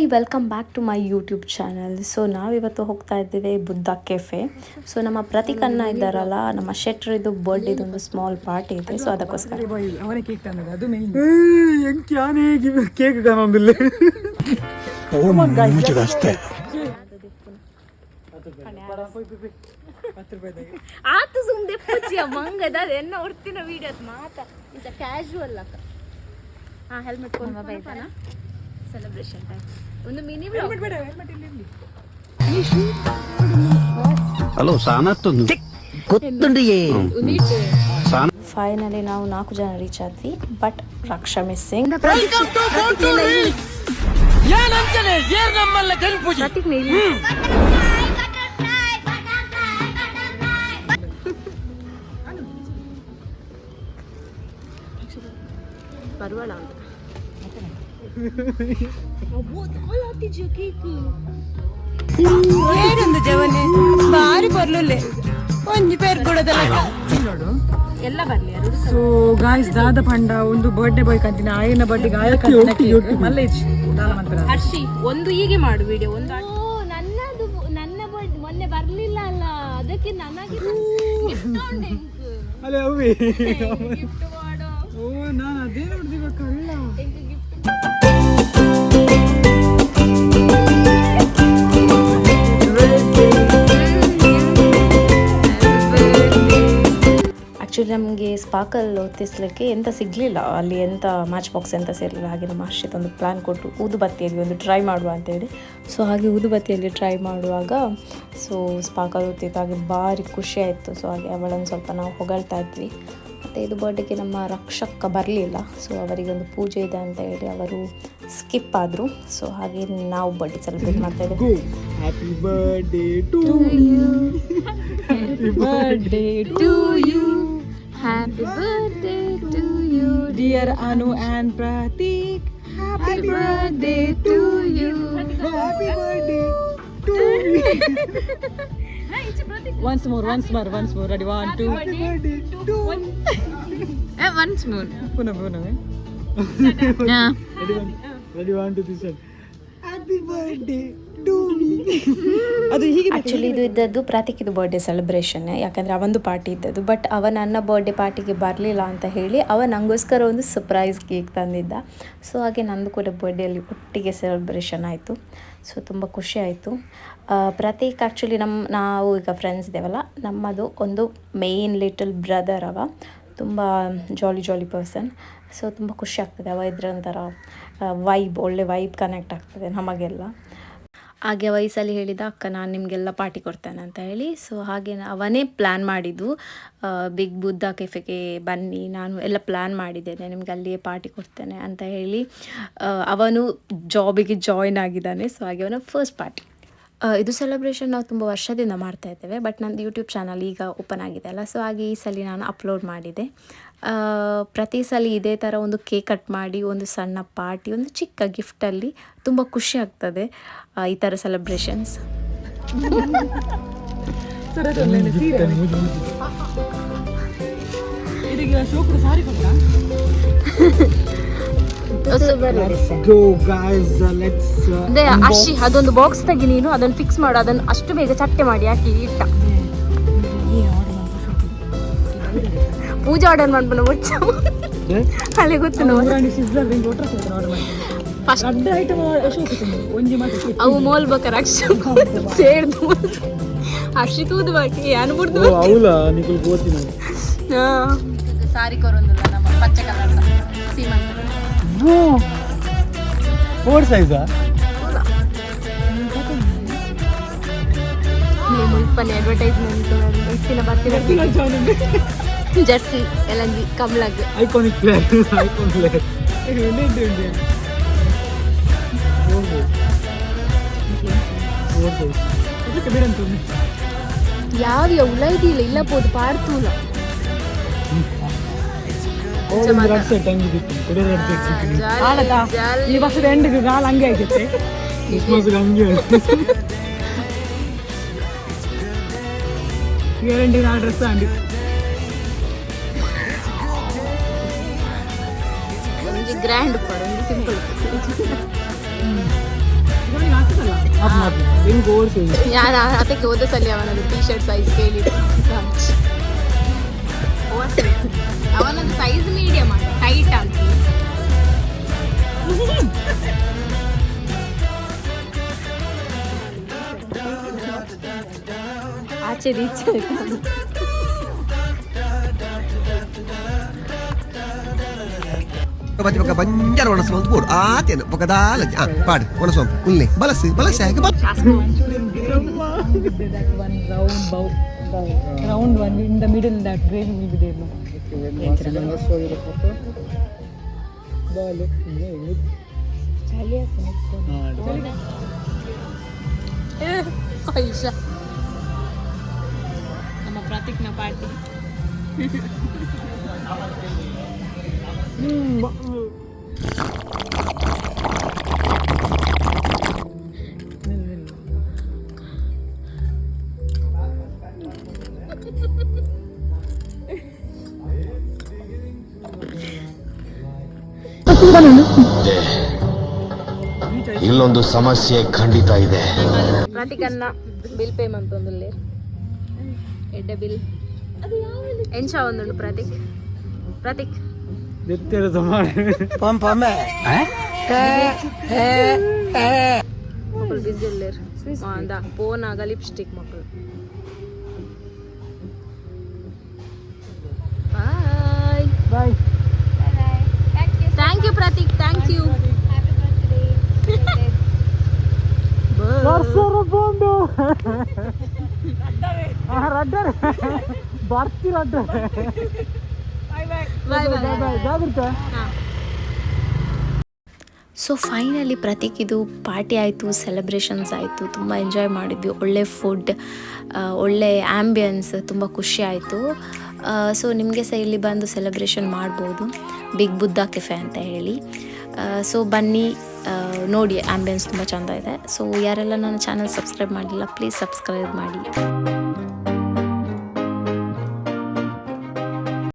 Hi, welcome back to my YouTube channel. So ನಾವಿವತ್ತು ಹೋಗ್ತಾ ಇದ್ದೇವೆ ಬುದ್ಧ ಕೆಫೆ. ಸೊ ನಮ್ಮ ಪ್ರತೀಕ್ ಅಣ್ಣ ಇದ್ದಾರಲ್ಲ, ನಮ್ಮ ಶೆಟ್ರಿದು ಬರ್ಡೇದೊಂದು ಸ್ಮಾಲ್ ಪಾರ್ಟಿ ಇದೆ. ಸೊ ಅದಕ್ಕೋಸ್ಕರ ಅವನೇ ಕೇಕ್ ತಂದದ್ದು, ಅದು ಮೇನ್. ಕೇಕ್ ಕಾಣೋದಿಲ್ಲ. ಆತು ಸುಮ್ದೆ ಪೂಜಿಯ ಮಂಗದ ಎನ್ನ ಹೊರ್ತಿನ ವಿಡಿಯೋ ಮಾತ ಇಂತ ಕ್ಯಾಶುವಲ್ ಅಕ್ಕ. ಹಾ, ಹೆಲ್ಮೆಟ್ ಕೊಂಡು ಬೈತಾನ. ಸೆಲೆಬ್ರೇಷನ್ ಟೈಮ್ ಒಂದು ಮಿನಿ ವ್ಲಾಗ್. ಹಲೋ ಸಾನತ್ತೊಂದು ಫೈನಲಿ ನಾವು 4 ಜನ ರೀಚ್ ಆದ್ವಿ. But Raksha missing. ಬರುವಳ ಅಂತ ಏನೊಂದು ಜವನೆ ಬಾರಿ ಬರ್ಲುಲ್ಲೆ ಒಂಜಿ ಪೇರ್ ಕೊಡೋದಲ್ಲ ಎಲ್ಲ ಬರ್ಲಿ. ಸೊ ಗಾಯ್ಸ್, ದಾದ ಪಂಡ ಒಂದು ಬರ್ಡೇ ಬಾಯ್ ಕಂತಿನ ಆಯನ ಬರ್ಡೇಗೆ ಮಲ್ಲ ಹರ್ಷಿ ಒಂದು ಹೀಗೆ ಮಾಡು ವಿಡಿಯೋ. ಒಂದು ನನ್ನದು ನನ್ನ ಬರ್ಡ್ ಮೊನ್ನೆ ಬರ್ಲಿಲ್ಲ ಅಲ್ಲ, ಅದಕ್ಕೆ ನನಗೆ ಅಲ್ಲೇ ಅವಿ ಗಿಫ್ಟ್ ಮಾಡೋ. ಓ, ನಾನು ಅದೇ ನೋಡ್ದಿವ ಕಳ್ಳ. ಆ್ಯಕ್ಚುಲಿ ನಮಗೆ ಸ್ಪಾರ್ಕಲ್ ಒತ್ತಿಸ್ಲಿಕ್ಕೆ ಎಂತ ಸಿಗಲಿಲ್ಲ ಅಲ್ಲಿ, ಎಂಥ ಮ್ಯಾಚ್ ಬಾಕ್ಸ್ ಎಂತ ಸೇರಲಿಲ್ಲ. ಹಾಗೆ ನಮ್ಮ ಹರ್ಷಿತ್ ಒಂದು ಪ್ಲ್ಯಾನ್ ಕೊಟ್ಟು ಊದುಬತ್ತಿಯಲ್ಲಿ ಒಂದು ಟ್ರೈ ಮಾಡುವ ಅಂತೇಳಿ. ಸೊ ಹಾಗೆ ಊದುಬತ್ತಿಯಲ್ಲಿ ಟ್ರೈ ಮಾಡುವಾಗ ಸೊ ಸ್ಪಾರ್ಕಲ್ ಒತ್ತಿತ್ತು. ಹಾಗೆ ಭಾರಿ ಖುಷಿ ಆಯಿತು. ಸೊ ಹಾಗೆ ಅವಳನ್ನು ಸ್ವಲ್ಪ ನಾವು ಹೊಗಳ್ತಾ ಇದ್ವಿ. ಮತ್ತು ಇದು ಬರ್ಡೇಗೆ ನಮ್ಮ ರಕ್ಷಕ ಬರಲಿಲ್ಲ. ಸೊ ಅವರಿಗೊಂದು ಪೂಜೆ ಇದೆ ಅಂತ ಹೇಳಿ ಅವರು ಸ್ಕಿಪ್ ಆದರು. ಸೊ ಹಾಗೆ ನಾವು ಬರ್ಡೇ ಸೆಲೆಬ್ರೇಟ್ ಮಾಡ್ತಾ ಇದ್ದೇವೆ. Happy birthday to you, happy birthday to you, happy birthday to you dear Anu and Prateek. Happy birthday to you, happy birthday to you. Once more, ready, 1, 2. Happy birthday to once more. Puna. Yeah. Ready, 1, 2, 3. Happy birthday to me. ಅದು ಹೀಗೆ. Actually ಇದು ಇದ್ದದ್ದು ಪ್ರಾತಿಕ್ಕಿದು birthday celebration. ಯಾಕಂದರೆ ಅವನದು party ಇದ್ದದ್ದು. But ಅವ ನನ್ನ birthday ಪಾರ್ಟಿಗೆ ಬರಲಿಲ್ಲ ಅಂತ ಹೇಳಿ ಅವ ನನಗೋಸ್ಕರ ಒಂದು ಸರ್ಪ್ರೈಸ್ ಕೇಕ್ ತಂದಿದ್ದ. ಸೊ ಹಾಗೆ ನಂದು ಕೂಡ ಬರ್ಡೇಯಲ್ಲಿ ಒಟ್ಟಿಗೆ ಸೆಲೆಬ್ರೇಷನ್ ಆಯಿತು. ಸೊ ತುಂಬ ಖುಷಿ ಆಯಿತು. ಪ್ರತೀಕ್ ಆ್ಯಕ್ಚುಲಿ ನಾವು ಈಗ ಫ್ರೆಂಡ್ಸ್ ಇದ್ದೇವಲ್ಲ, ನಮ್ಮದು ಒಂದು ಮೇನ್ ಲಿಟಲ್ ಬ್ರದರ್. ಅವ ತುಂಬ ಜಾಲಿ ಪರ್ಸನ್. ಸೊ ತುಂಬ ಖುಷಿ ಆಗ್ತದೆ. ಅವ ಇದ್ರಂತರ ಒಳ್ಳೆ ವೈಬ್ ಕನೆಕ್ಟ್ ಆಗ್ತದೆ ನಮಗೆಲ್ಲ. ಹಾಗೆ ವಯಸ್ಸಲ್ಲಿ ಹೇಳಿದ, ಅಕ್ಕ ನಾನು ನಿಮಗೆಲ್ಲ ಪಾರ್ಟಿ ಕೊಡ್ತೇನೆ ಅಂತ ಹೇಳಿ. ಸೊ ಹಾಗೆ ಅವನೇ ಪ್ಲ್ಯಾನ್ ಮಾಡಿದ್ದು, ಬಿಗ್ ಬುದ್ಧ ಕೆಫೆಗೆ ಬನ್ನಿ, ನಾನು ಎಲ್ಲ ಪ್ಲ್ಯಾನ್ ಮಾಡಿದ್ದೇನೆ, ನಿಮ್ಗೆ ಅಲ್ಲಿಯೇ ಪಾರ್ಟಿ ಕೊಡ್ತೇನೆ ಅಂತ ಹೇಳಿ ಅವನು ಜಾಬಿಗೆ ಜಾಯ್ನ್ ಆಗಿದ್ದಾನೆ. ಸೊ ಹಾಗೆ ಅವನ ಫಸ್ಟ್ ಪಾರ್ಟಿ. ಇದು ಸೆಲೆಬ್ರೇಷನ್ ನಾವು ತುಂಬ ವರ್ಷದಿಂದ ಮಾಡ್ತಾ ಇದ್ದೇವೆ. ಬಟ್ ನಂದು ಯೂಟ್ಯೂಬ್ ಚಾನಲ್ ಈಗ ಓಪನ್ ಆಗಿದೆ ಅಲ್ಲ. ಸೊ ಹಾಗೆ ಈ ಸಲ ನಾನು ಅಪ್ಲೋಡ್ ಮಾಡಿದೆ. ಪ್ರತಿ ಸಲ ಇದೇ ಥರ ಒಂದು ಕೇಕ್ ಕಟ್ ಮಾಡಿ ಒಂದು ಸಣ್ಣ ಪಾರ್ಟಿ, ಒಂದು ಚಿಕ್ಕ ಗಿಫ್ಟಲ್ಲಿ ತುಂಬ ಖುಷಿ ಆಗ್ತದೆ ಈ ಥರ ಸೆಲೆಬ್ರೇಷನ್ಸ್. ಅಶಿ ಅದೊಂದು ಬಾಕ್ಸ್ ತೆಗಿ, ನೀನು ಅದನ್ನು ಫಿಕ್ಸ್ ಮಾಡು. ಅದನ್ನು ಅಷ್ಟು ಬೇಗ ಚಟ್ಟೆ ಮಾಡಿ ಹಾಕಿ ಇಟ್ಟ. ಪೂಜೆ ಆರ್ಡರ್ ಮಾಡ್ಬೋದು ಮುಚ್ಚ ಅಲ್ಲಿ ಗೊತ್ತು. ಅವು ಮೋಲ್ ಬೇಕಾರೆ ಸೇರ್ದು ಅಷ್ಟು ತೂದು ಬಾಕಿ ಏನು ಬಿಡ್ದು ಸಾರಿ ಕೊರೊಂದಿಲ್ಲ ನಮ್ಮ ಪಚ್ಚೆ ಕಲರ್ ಸೀಮಂತ ಮುಲ್ಪನೆ ಅಡ್ವರ್ಟೈಸ್ಮೆಂಟ್ ಇತ್ತಿನ ಬರ್ತೀನಿ. ಜರ್ಸಿ ಎಲ್ಲಂಗಿ ಕಮ್ಲಾಗ್ ಐಕಾನಿಕ್ ಪ್ಲೇಯರ್ ಯಾವ ಉಲೈದಿಲ್ಲ ಇಲ್ಲ ಪೋದು ಪಾಡ್ತೂಲ ಈ ವರ್ಷದ ಎಂಡಿಗೆ ಕಾಲ ಹಂಗೆ ಆಗೈತೆ. ಕ್ರಿಸ್ಮಸ್ಗೆ ಹಂಗೆ ಗ್ಯಾರಂಟಿ ನಾ ಡ್ರೆಸ್ ಅಂಡಿ ಗ್ರ್ಯಾಂಡ್ ಕೊಡು, ಸಿಂಪಲ್ ಇನ್ನು ಕೋರ್ಸ್ ഞാൻ ಅದಕ್ಕೆ ಹೋದ ಸಲ ಅವನದು ಟೀ ಶರ್ಟ್ ಸೈಜ್ ಕೇಳಿದ್ದು ಅವನದು ಸೈಜ್ ಮೀಡಿಯಂ ಟೈಟ್ ಆಗಿ ಆಚೆ ಈಚೆ Coba banjar warna semang pur. Tiada pakai dalam. Pad warna som. Ulni. Balas saya ke that one round bow. Round one in the middle, that gravy will be there. No? Okay, when show you the photo. Aisha ನಮ್ಮ ಪ್ರತೀಕ್ನ party ಇಲ್ಲೊಂದು ಸಮಸ್ಯೆ ಖಂಡಿತ ಇದೆ. ಪ್ರತೀಕ್ ಅನ್ನ bill payment ಒಂದು ಎಡ್ಡ bill ಎಂಚ ಒಂದುಂಡು ಪ್ರತೀಕ್ ಮಕ್ಕಳು ಬಿಸಿ ಇಲ್ಲೇರು ಅಂದ ಫೋನ್ ಆಗ ಲಿಪ್ಸ್ಟಿಕ್ ಮಕ್ಕಳು bye thank you Prateek thank you so finally ಪ್ರತೀಕಿದು ಪಾರ್ಟಿ ಆಯಿತು, ಸೆಲೆಬ್ರೇಷನ್ಸ್ ಆಯಿತು, ತುಂಬ ಎಂಜಾಯ್ ಮಾಡಿದ್ವಿ. ಒಳ್ಳೆ ಫುಡ್, ಒಳ್ಳೆ ಆ್ಯಂಬಿಯನ್ಸ್, ತುಂಬ ಖುಷಿ ಆಯಿತು. ಸೊ ನಿಮಗೆ ಸಹ ಇಲ್ಲಿ ಬಂದು ಸೆಲೆಬ್ರೇಷನ್ ಮಾಡ್ಬೋದು, ಬಿಗ್ ಬುದ್ಧ ಕೆಫೆ ಅಂತ ಹೇಳಿ. ಸೊ ಬನ್ನಿ ನೋಡಿ, ಆ್ಯಂಬಿಯನ್ಸ್ ತುಂಬ ಚೆಂದ ಇದೆ. ಸೊ ಯಾರೆಲ್ಲ ನನ್ನ ಚಾನಲ್ ಸಬ್ಸ್ಕ್ರೈಬ್ ಮಾಡಿಲ್ಲ, ಪ್ಲೀಸ್ ಸಬ್ಸ್ಕ್ರೈಬ್ ಮಾಡಿ.